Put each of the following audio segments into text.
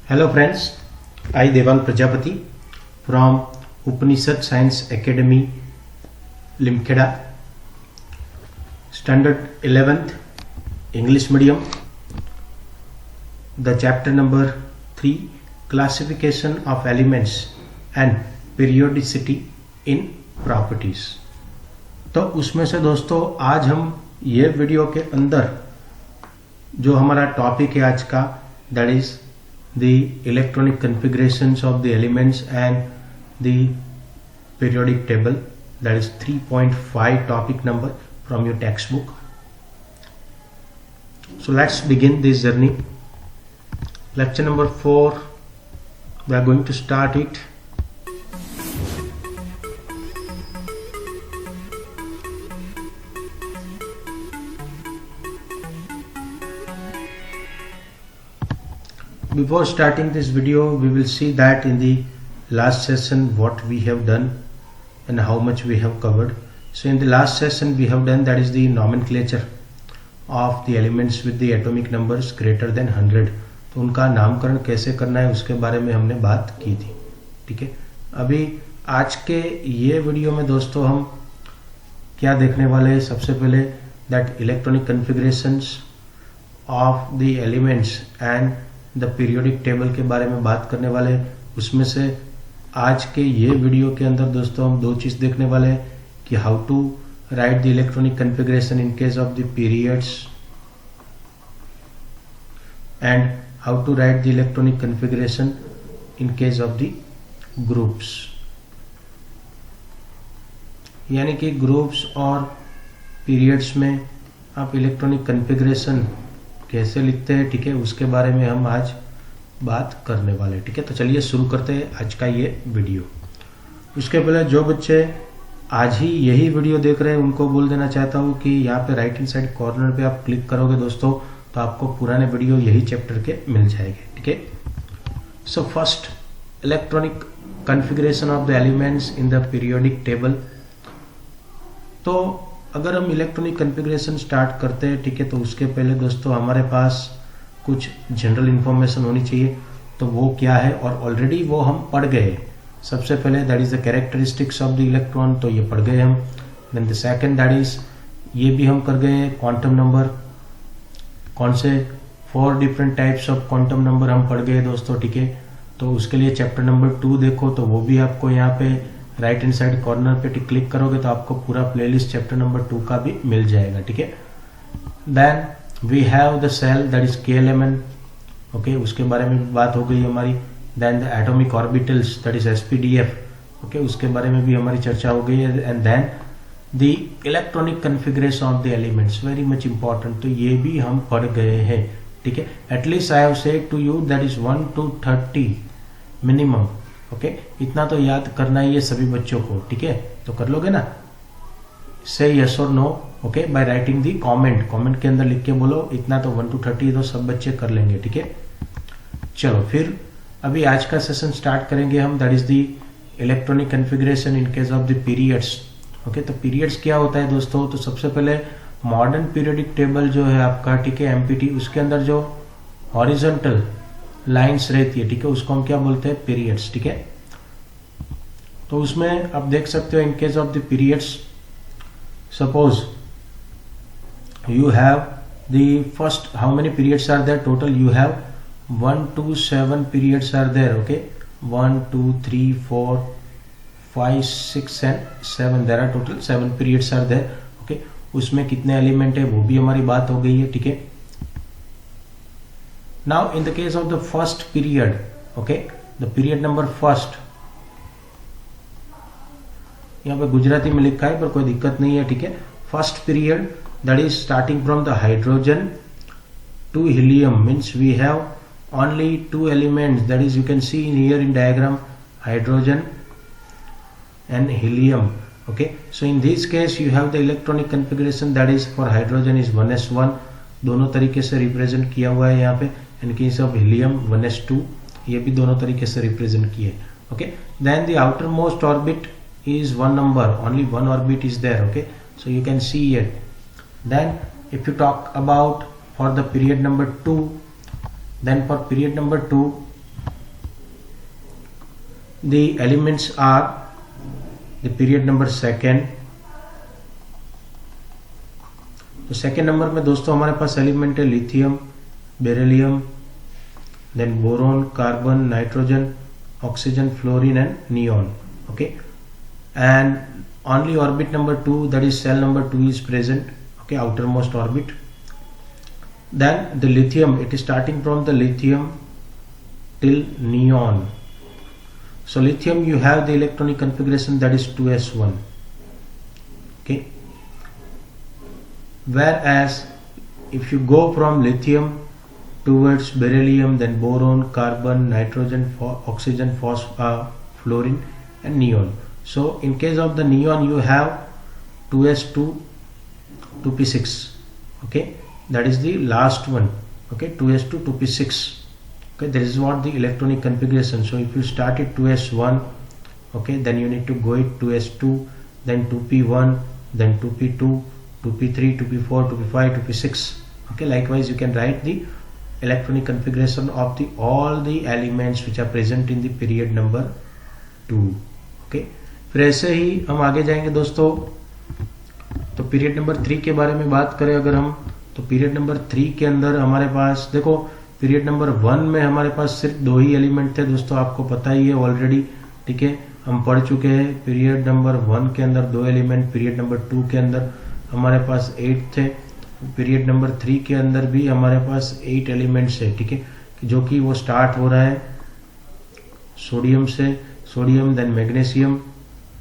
Hello friends, I Devang Prajapati from Upanishad Science Academy, Limkheda, Standard 11th English Medium, the chapter number 3, Classification of Elements and Periodicity in Properties। तो उसमें से दोस्तों आज हम ये video के अंदर जो हमारा टॉपिक है आज का, that is the electronic configurations of the elements and the periodic table, that is 3.5 topic number from your textbook. So let's begin this journey. Lecture number 4, we are going to start it. Before starting this video, we will see that in the last session what we have done and how much we have covered. So in the last session we have done, that is the nomenclature of the elements with the atomic numbers greater than 100. तो उनका नामकरण कैसे करना है उसके बारे में हमने बात की थी। ठीक है, अभी आज के ये वीडियो में दोस्तों हम क्या देखने वाले हैं? सबसे पहले that electronic configurations of the elements and the periodic table के बारे में बात करने वाले। उसमें से आज के ये वीडियो के अंदर दोस्तों हम दो चीज़ देखने वाले हैं कि how to write the electronic configuration in case of the periods and how to write the electronic configuration in case of the groups. यानी कि ग्रुप्स और पीरियड्स में आप इलेक्ट्रॉनिक कॉन्फ़िगरेशन कैसे लिखते हैं, ठीक है, उसके बारे में हम आज बात करने वाले। ठीक है, तो चलिए शुरू करते हैं आज का ये वीडियो। उसके पहले जो बच्चे आज ही यही वीडियो देख रहे हैं उनको बोल देना चाहता हूँ कि यहाँ पे राइट हैंड साइड कॉर्नर पे आप क्लिक करोगे दोस्तों तो आपको पुराने वीडियो यही चैप्टर के मिल जाएंगे। ठीक है, so first electronic configuration of the elements in the periodic table. तो अगर हम इलेक्ट्रॉनिक कॉन्फ़िगरेशन स्टार्ट करते हैं, ठीक है, तो उसके पहले दोस्तों हमारे पास कुछ जनरल इंफॉर्मेशन होनी चाहिए। तो वो क्या है, और ऑलरेडी वो हम पढ़ गए। सबसे पहले that is the characteristics of the electron, तो ये पढ़ गए हम। Then the second that is, ये भी हम कर गए क्वांटम नंबर, कौन से 4 different types of quantum number हम पढ़ गए दोस्तों। ठीक है, तो उसके लिए चैप्टर नंबर 2 देखो, तो वो भी आपको यहाँ पे राइट हैंड साइड कॉर्नर पे क्लिक करोगे तो आपको पूरा प्लेलिस्ट चैप्टर नंबर 2 का भी मिल जाएगा। ठीक है, then we have the shell that is KLMN, okay, उसके बारे में बात हो गई हमारी। Then the atomic orbitals that is SPDF, okay, उसके बारे में भी हमारी चर्चा हो गई है। And then the electronic configuration of the elements, very much important, तो ये भी हम पढ़ गए हैं। ठीक है, at least I have said to you that is 1 to 30 minimum. Okay, इतना तो याद करना ही है सभी बच्चों को। ठीक है, तो कर लोगे ना? से यस और no, okay, by writing the comment के अंदर लिख के बोलो इतना तो 1 to 30 तो सब बच्चे कर लेंगे। ठीक है, चलो फिर अभी आज का सेशन स्टार्ट करेंगे हम, that is the electronic configuration in case of the periods. Okay, तो पीरियड्स क्या होता है दोस्तों? तो सबसे पहले मॉडर्न पीरियोडिक टेबल जो है आपका, ठीक है, MPT, उसके अंदर जो हॉरिजॉन्टल लाइंस रहती है, ठीक है, उसको हम क्या बोलते हैं? पीरियड्स। ठीक है, तो उसमें आप देख सकते हो in case of the periods, suppose you have the first, how many periods are there total? You have 1 to 7 periods are there. Okay, 1 2 3 4 5 6 and 7, there are total 7 periods are there. Okay, उसमें कितने element है वो भी हमारी बात हो गई है। ठीक है, now in the case of the first period, okay, the period number first, यहाँ पे गुजराती में लिखा है पर कोई दिक्कत नहीं है। ठीक है, first period that is starting from the hydrogen to helium, means we have only 2 elements, that is you can see in here in diagram, hydrogen and helium. Okay, so in this case you have the electronic configuration that is for hydrogen is 1s1, दोनों तरीके से represent किया हुआ है यहाँ पे। इन case of helium 1s2, ये भी दोनों तरीके से रिप्रेजेंट किए। Okay, then the outermost orbit is 1 number, only 1 orbit is there. Okay, so you can see it. Then if you talk about for the period number 2, then for period number 2 the elements are the period number second. तो second number में दोस्तों हमारे पास element है lithium, beryllium, then boron, carbon, nitrogen, oxygen, fluorine and neon. Okay, and only orbit number 2, that is cell number 2, is present. Okay, outermost orbit. Then the lithium, it is starting from the lithium till neon. So lithium, you have the electronic configuration that is 2s1. Okay, whereas if you go from lithium towards beryllium, then boron, carbon, nitrogen, oxygen, fluorine and neon. So in case of the neon, you have 2s2, 2p6. Okay, that is the last one. Okay, 2s2, 2p6. Okay, this is what the electronic configuration. So if you start at 2s1, okay, then you need to go at 2s2, then 2p1, then 2p2, 2p3, 2p4, 2p5, 2p6. Okay, likewise you can write the electronic configuration of the all the elements which are present in the period number 2. Okay, फिर ऐसे ही हम आगे जाएंगे दोस्तों. तो period number 3 के बारे में बात करें अगर हम, तो पीरियड नंबर 3 के अंदर हमारे पास देखो, पीरियड नंबर 1 में हमारे पास सिर्फ 2 ही एलिमेंट थे दोस्तों, आपको पता ही है ऑलरेडी. ठीक है, हम पढ़ चुके हैं. पीरियड नंबर 1 के अंदर 2 एलिमेंट, पीरियड नंबर 2 के अंदर हमारे पास 8 थे, पीरियड नंबर 3 के अंदर भी हमारे पास 8 एलिमेंट्स है. ठीक है, जो कि वो स्टार्ट हो रहा है सोडियम से, sodium, then magnesium,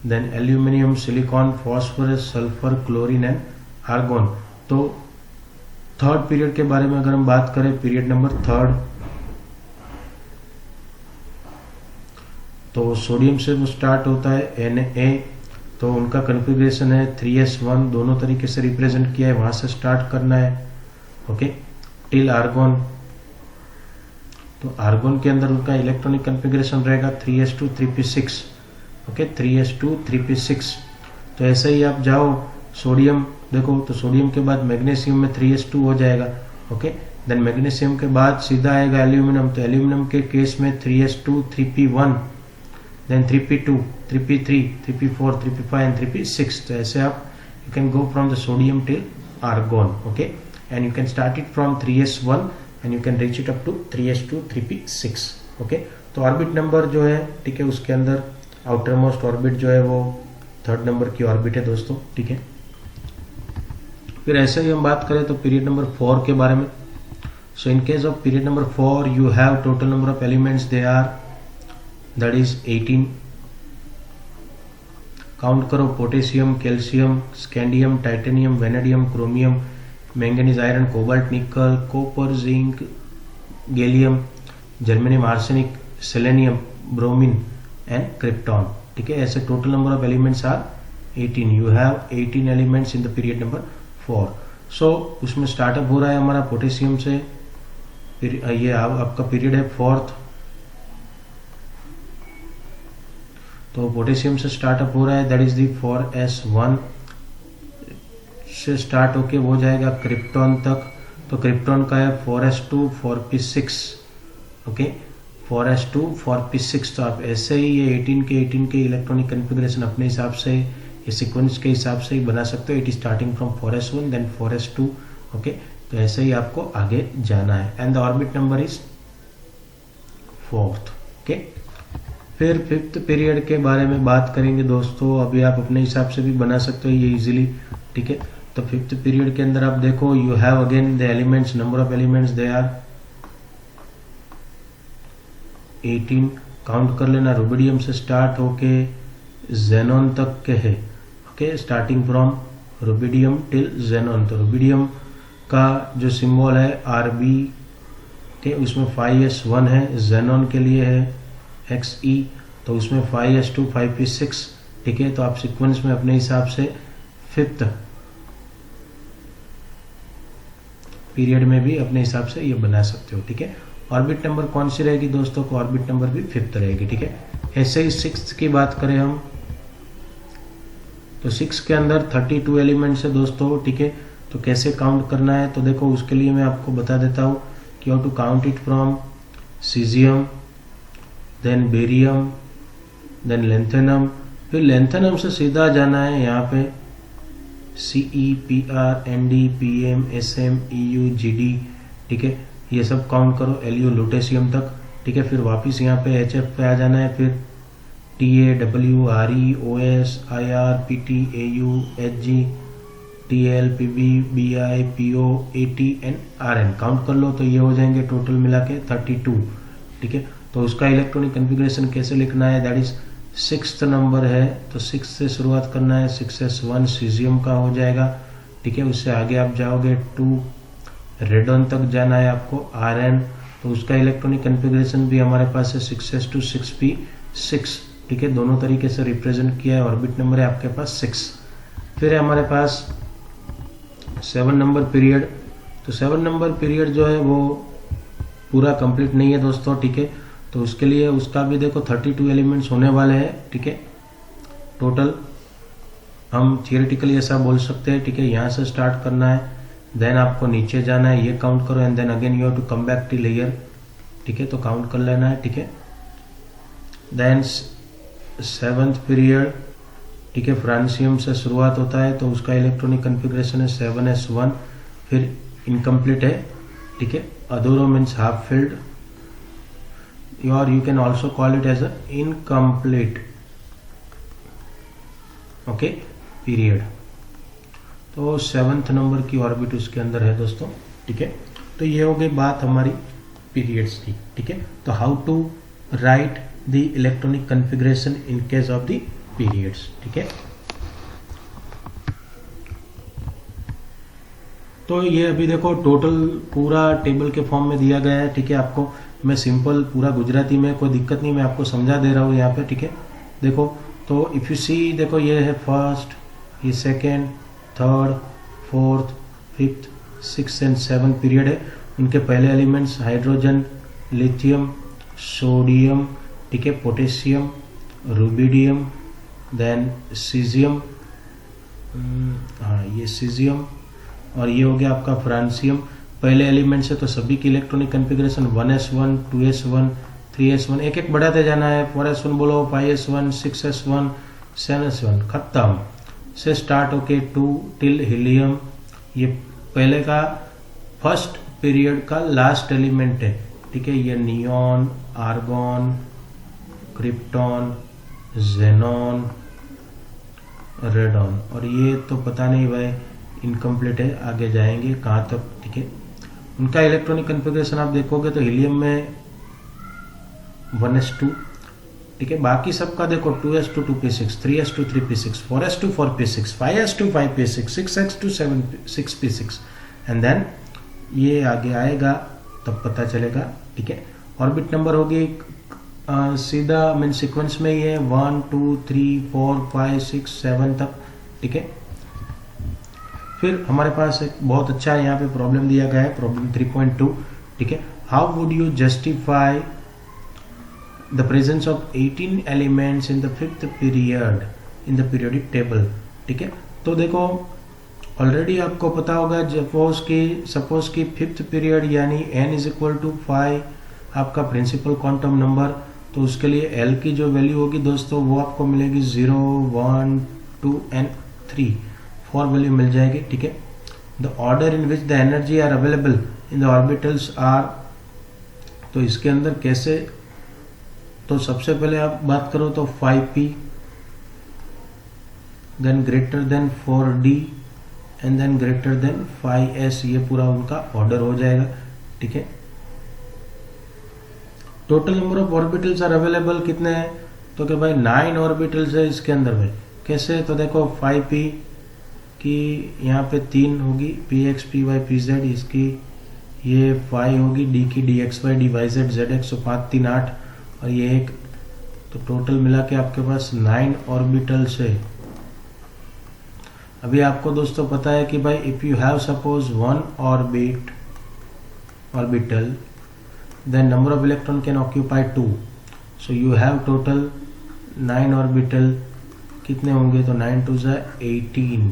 then aluminium, silicon, phosphorus, sulphur, chlorine and argon. तो थर्ड पीरियड के बारे में अगर हम बात करें, पीरियड नंबर 3, तो सोडियम से वो स्टार्ट होता है Na, तो उनका कन्फिग्रेशन है 3s1, दोनों तरीके से रिप्रेजेंट किया है, वहां से स्टार्ट करना है. Okay, till argon. तो आर्गोन के अंदर उनका इलेक्ट्रॉनिक कन्फिग्रेशन रहेगा 3s2, 3p6. Okay, 3s2, 3p6. तो ऐसे ही आप जाओ सोडियम, देखो तो सोडियम के बाद मैग्नीशियम में 3s2 हो जाएगा. ओके, देन मैग्नीशियम के बाद सीधा आएगा एल्यूमिनियम, तो एल्यूमिनियम के केस में 3s2, 3p1, then 3p2, 3p3, 3p4, 3p5 and 3p6. तो ऐसे आप you can go from the sodium till argon. Okay, and you can start it from 3s1 and you can reach it up to 3s2, 3p6. Okay, तो orbit number जो है, ठीक है, उसके अंदर आउटर मोस्ट ऑर्बिट जो है वो 3rd नंबर की ऑर्बिट है दोस्तों. ठीक है, फिर ऐसे ही हम बात करें तो पीरियड नंबर 4 के बारे में. So in case of period number 4, you have total number of elements, they are that is 18. Count करो, potassium, calcium, scandium, titanium, vanadium, chromium, manganese, iron, cobalt, nickel, copper, zinc, gallium, germanium, arsenic, selenium, bromine and krypton. ठीक है, ऐसे total number of elements are 18. You have 18 elements in the period number 4. So उसमें startup हो रहा है हमारा potassium से. फिर ये आपका पीरियड है 4th, तो पोटेशियम से स्टार्टअप हो रहा है, दैट इज दी 4s1 से स्टार्ट होके वो जाएगा क्रिप्टॉन तक. तो क्रिप्टॉन का है 4s2, 4p6. Okay, 4s2, 4p6. तो आप ऐसे ही ये 18 के इलेक्ट्रॉनिक कन्फिग्रेशन अपने हिसाब से, ये सीक्वेंस के हिसाब से ही बना सकते हो. It is starting from 4s1 then 4s2. Okay, तो ऐसे ही आपको आगे जाना है. And the orbit number is 4th. Okay, फिर 5th पीरियड के बारे में बात करेंगे दोस्तों. अभी आप अपने हिसाब से भी बना सकते हो ये इजीली. ठीक है, तो 5th पीरियड के अंदर आप देखो, you have again the elements, number of elements they are 18. Count कर लेना, रुबिडियम से स्टार्ट होके जेनॉन तक के है. Okay, starting from rubidium till xenon. तो रुबिडियम का जो सिंबल है Rb के, उसमें 5s1 है, जेनॉन के लिए है Xe, तो उसमें 5s2, 5p6. ठीक है, तो आप सीक्वेंस में अपने हिसाब से 5th पीरियड में भी अपने हिसाब से ये बना सकते हो. ठीक है, ऑर्बिट नंबर कौन सी रहेगी दोस्तों को, ऑर्बिट नंबर भी 5th रहेगी. ठीक है, ऐसे ही 6th की बात करें हम, तो 6 के अंदर 32 एलिमेंट्स है दोस्तों. ठीक है, तो कैसे काउंट करना है, तो देखो उसके लिए मैं आपको बता देता हूँ कि how to count it from caesium, then barium, then lanthanum, फिर लेंथेनम से सीधा जाना है यहाँ पे CEPR, ND, PM, SM, EU, GD, ठीक है, ये सब काउंट करो, LU लुटेशियम तक, ठीक है। फिर वापस यहाँ पे HF पे आ जाना है, फिर TA, W, RE, OS, IR, PT, AU, HG, TL, PB, BI, PO, AT and RN count कर लो, तो ये हो जाएंगे टोटल मिला के 32, ठीक है। तो उसका इलेक्ट्रॉनिक कन्फिग्रेशन कैसे लिखना है, दैट इज 6th नंबर है, तो 6 से शुरुआत करना है, 6s1 सीजियम का हो जाएगा, ठीक है। उससे आगे आप जाओगे 2 रेडॉन तक जाना है आपको, RN, तो उसका इलेक्ट्रॉनिक कन्फिग्रेशन भी हमारे पास है 6s to 6p6, ठीक है। दोनों तरीके से रिप्रेजेंट किया है, ऑर्बिट नंबर है आपके पास 6। फिर है हमारे पास 7 नंबर पीरियड, तो 7 नंबर पीरियड जो है वो पूरा कंप्लीट नहीं है दोस्तों, ठीक है। तो उसके लिए उसका भी देखो 32 एलिमेंट्स होने वाले हैं, ठीक है। टोटल हम थियोरेटिकली ऐसा बोल सकते हैं, ठीक है। यहाँ से स्टार्ट करना है, देन आपको नीचे जाना है, ये काउंट करो, and then again you have to come back to layer, ठीक है। तो काउंट कर लेना है, ठीक है। देन 7th पीरियड, ठीक है, फ्रांसियम से शुरुआत होता है, तो उसका इलेक्ट्रॉनिक कन्फिग्रेशन है 7s1, फिर इनकम्प्लीट है, ठीक है। अधूरो मीन्स हाफ फिल्ड, और you can also call it as a incomplete, okay, period. तो 7th नंबर की ऑर्बिट उसके अंदर है दोस्तों, ठीक है। तो ये हो गई बात हमारी पीरियड्स की, ठीक है। तो how to write the electronic configuration in case of the periods, ठीक है। तो ये अभी देखो टोटल पूरा टेबल के फॉर्म में दिया गया है, ठीक है। आपको मैं सिंपल पूरा गुजराती में, कोई दिक्कत नहीं, मैं आपको समझा दे रहा हूँ यहाँ पे, ठीक है। देखो, तो इफ यू सी, देखो ये है फर्स्ट, ये second, third, fourth, fifth, 6th and 7th period है। उनके पहले एलिमेंट्स हाइड्रोजन, लिथियम, सोडियम, ठीक है, पोटेशियम, रुबिडियम, देन सीजियम, हाँ ये सीजियम, और ये हो गया आपका फ्रांसियम। पहले एलिमेंट्स है तो सभी की electronic configuration 1s1, 2s1, 3s1, एक एक बढ़ाते जाना है, 4s1 बोलो, 5s1, 6s1, 7s1, खत्म से स्टार्ट होके 2 टिल हीलियम। ये पहले का फर्स्ट पीरियड का लास्ट एलिमेंट है, ठीक है। ये neon, argon, krypton, xenon, radon, और ये तो पता नहीं भाई, इनकम्प्लीट है, आगे जाएंगे कहाँ तक, ठीक है। उनका इलेक्ट्रॉनिक कन्फिग्रेशन आप देखोगे तो हीलियम में 1s2, ठीक है। बाकी सबका देखो 2s2 2p6, 3s2 3p6, 4s2 4p6, 5s2 5p6, 6s2 6p6, and then ये आगे आएगा तब पता चलेगा, ठीक है। ऑर्बिट नंबर होगी सीधा मीन सीक्वेंस में ये 1 2 3 4 5 6 7 तक, ठीक है। फिर हमारे पास एक बहुत अच्छा यहाँ पे प्रॉब्लम दिया गया है, प्रॉब्लम 3.2, ठीक है। How would you justify the presence of 18 elements in the 5th period in the periodic table, ठीक है। तो देखो ऑलरेडी आपको पता होगा, सपोज की 5th पीरियड यानी n = 5 आपका प्रिंसिपल क्वांटम नंबर, तो उसके लिए L की जो वैल्यू होगी दोस्तों वो आपको मिलेगी 0 1 2 एंड 3, 4 वैल्यू मिल जाएगी, ठीक है। The order in which the energy are available in the orbitals are, तो इसके अंदर कैसे, तो सबसे पहले आप बात करो तो 5p, then greater than 4d, and then greater than 5s, ये पूरा उनका ऑर्डर हो जाएगा, ठीक है। Total number of orbitals are available कितने हैं, तो कि भाई 9 ऑर्बिटल्स है इसके अंदर में, कैसे, तो देखो 5p की यहाँ पे 3 होगी, px py pz, इसकी ये 5 होगी, d की dxy dyz zx, तो 5 3 8, और ये एक, तो टोटल मिला के आपके पास 9 ऑर्बिटल्स है। अभी आपको दोस्तों पता है कि भाई if you have suppose 1 orbital, then number of electron can occupy 2, so you have total 9 orbital, कितने होंगे, तो 9 2 18,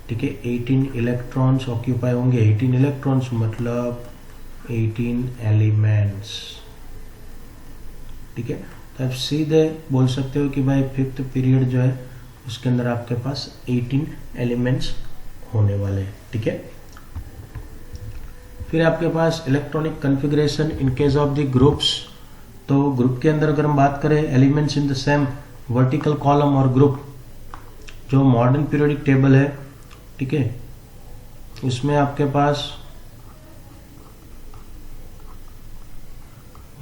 ठीक है। 18 इलेक्ट्रॉन्स ऑक्यूपाई होंगे, 18 इलेक्ट्रॉन्स मतलब 18 एलिमेंट्स, ठीक है। तो आप सीधे बोल सकते हो कि भाई 5th पीरियड जो है उसके अंदर आपके पास 18 एलिमेंट्स होने वाले हैं, ठीक है। फिर आपके पास electronic configuration in case of the groups. तो ग्रुप के अंदर अगर हम बात करें elements in the same vertical column और ग्रुप, जो मॉडर्न पीरियोडिक टेबल है, ठीक है, उसमें आपके पास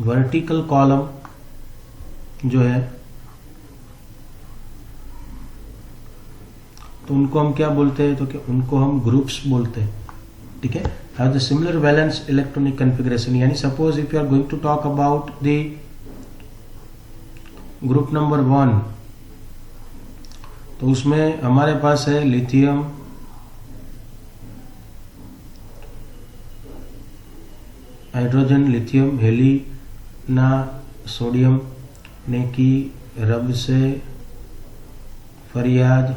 वर्टिकल कॉलम जो है तो उनको हम क्या बोलते हैं, तो कि उनको हम ग्रुप्स बोलते हैं, ठीक है। Have the similar valence electronic configuration, यानी suppose if you are going to talk about the group number 1, तो उसमें हमारे पास है लिथियम, हाइड्रोजन, लिथियम, हेलिना, सोडियम, नेकी, रब से, फरियाद,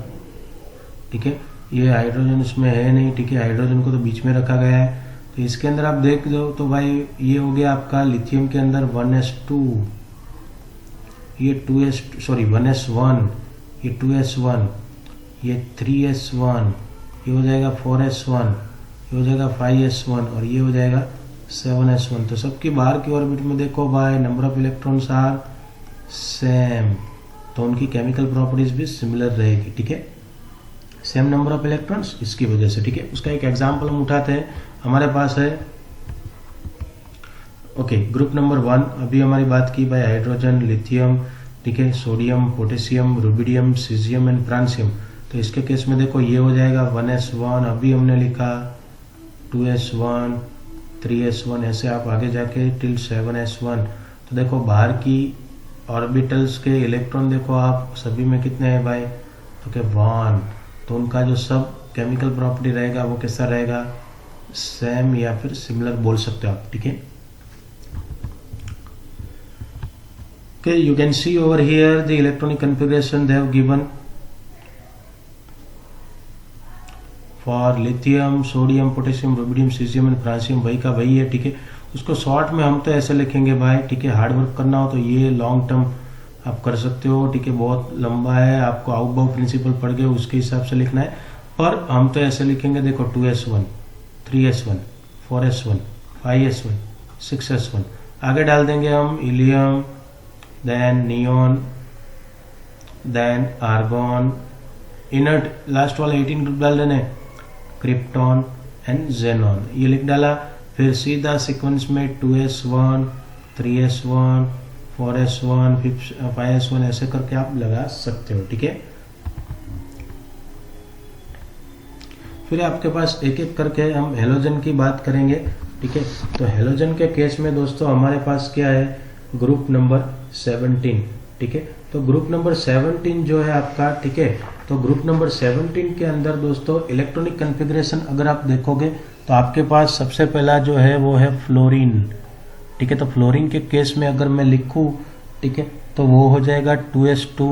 ठीक है। ये हाइड्रोजन इसमें है नहीं, ठीक है, हाइड्रोजन को तो बीच में रखा गया है। तो इसके अंदर आप देख दो तो भाई ये हो गया आपका लिथियम के अंदर 1s2, ये 1s1, ये 2s1, ये 3s1, ये हो जाएगा 4s1, ये हो जाएगा 5s1 और ये हो जाएगा 7s1। तो सबकी बाहर की ऑर्बिट में देखो भाई number of electrons are same, तो उनकी केमिकल प्रॉपर्टीज भी सिमिलर रहेगी, ठीक है, सेम नंबर ऑफ इलेक्ट्रॉन्स इसकी वजह से, ठीक है। उसका एक एग्जांपल हम उठाते हैं, हमारे पास है ओके ग्रुप नंबर 1, अभी हमारी बात की भाई हाइड्रोजन, लिथियम, ठीक है, sodium, potassium, rubidium, caesium and francium. तो इसके केस में देखो ये हो जाएगा 1s1, अभी हमने लिखा 2s1, 3s1, ऐसे आप आगे जाके टिल 7s1। तो देखो बाहर की ऑर्बिटल्स के इलेक्ट्रॉन देखो आप सभी में कितने हैं भाई, तो क्या 1, तो उनका जो सब केमिकल प्रॉपर्टी रहेगा वो कैसा रहेगा, सेम या फिर सिमिलर बोल सकते हो आप, ठीक है। Okay, you can see over here the electronic configuration they have given for lithium, sodium, potassium, rubidium, cesium and francium, वही का वही है, ठीक है। उसको शॉर्ट में हम तो ऐसे लिखेंगे भाई, ठीक है, हार्ड वर्क करना हो तो ये लॉन्ग टर्म आप कर सकते हो, ठीक है, बहुत लंबा है, आपको आउटबाउ प्रिंसिपल पढ़ गए उसके हिसाब से लिखना है, पर हम तो ऐसे लिखेंगे देखो 2s1, 3s1, 4s1, 5s1, 6s1, आगे डाल देंगे हम helium, then neon, then argon, inert last वाला 18 ग्रुप डाल देने, क्रिप्टॉन एंड जेनॉन, ये लिख डाला। फिर सीधा सीक्वेंस में 2s1, 3s1, 4s1, 5s1 ऐसे करके आप लगा सकते हो, ठीक है। फिर आपके पास एक एक करके हम हेलोजन की बात करेंगे, ठीक है। तो हेलोजन के केस में दोस्तों हमारे पास क्या है, ग्रुप नंबर 17, ठीक है। तो ग्रुप नंबर 17 जो है आपका, ठीक है, तो ग्रुप नंबर 17 के अंदर दोस्तों इलेक्ट्रॉनिक कॉन्फ़िगरेशन अगर आप देखोगे तो आपके पास सबसे पहला जो है वो है फ्लोरीन, ठीक है। तो फ्लोरीन के केस में अगर मैं लिखूं, ठीक है, तो वो हो जाएगा 2s2,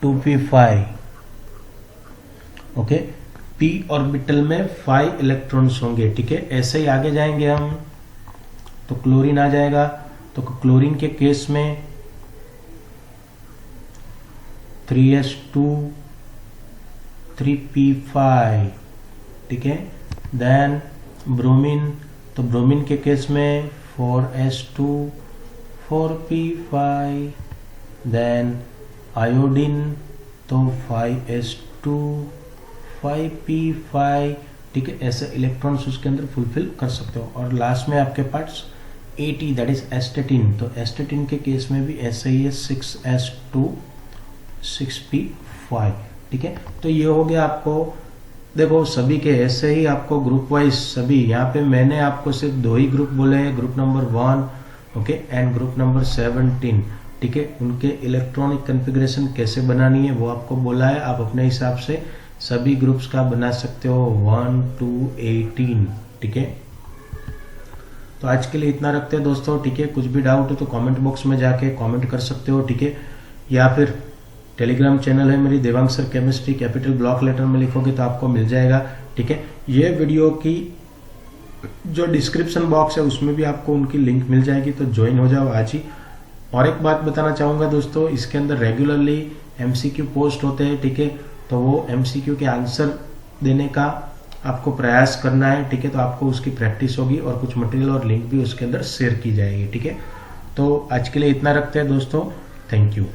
2p5, okay. p orbital में 5 इलेक्ट्रॉन्स होंगे, ठीक है। ऐसे ही आगे जाएंगे हम तो क्लोरीन आ जाएगा, तो क्लोरीन के केस में 3s2, 3p5, ठीक है। देन ब्रोमीन, तो ब्रोमीन के केस में 4s2, 4p5, देन आयोडीन तो 5s2, 5p5, ठीक है। ऐसे इलेक्ट्रॉन्स उसके अंदर फुलफिल कर सकते हो। और लास्ट में आपके पास 80 दैट इज एस्टेटिन, तो एस्टेटिन के केस में भी ऐसे ही है 6s2, 6p5, ठीक है। तो ये हो गया आपको, देखो सभी के ऐसे ही आपको ग्रुप वाइज सभी, यहाँ पे मैंने आपको सिर्फ 2 ही ग्रुप बोले हैं, group number 1, okay, and group number 17, ठीक है। उनके इलेक्ट्रॉनिक कॉन्फ़िगरेशन कैसे बनानी है वो आपको बोला है, आप अपने हिसाब से सभी ग्रुप्स का बना सकते हो 1 to 18, ठीक है। तो आज के लिए इतना रखते हैं दोस्तों, ठीक है। कुछ भी डाउट हो तो कमेंट बॉक्स में जाके कमेंट कर सकते हो, ठीक है, या फिर टेलीग्राम चैनल है मेरी Devang sir chemistry, capital block letter में लिखोगे तो आपको मिल जाएगा, ठीक है। ये वीडियो की जो डिस्क्रिप्शन बॉक्स है उसमें भी आपको उनकी लिंक मिल जाएगी, तो ज्वाइन हो जाओ आज ही। और एक बात बताना चाहूँगा दोस्तों, इसके अंदर रेगुलरली MCQ पोस्ट होते हैं, ठीक है। तो वो MCQ के आंसर देने का आपको प्रयास करना है, ठीक है। तो आपको उसकी प्रैक्टिस होगी और कुछ मटेरियल और लिंक भी उसके अंदर शेयर की जाएगी, ठीक है। तो आज के लिए इतना रखते हैं दोस्तों, थैंक यू।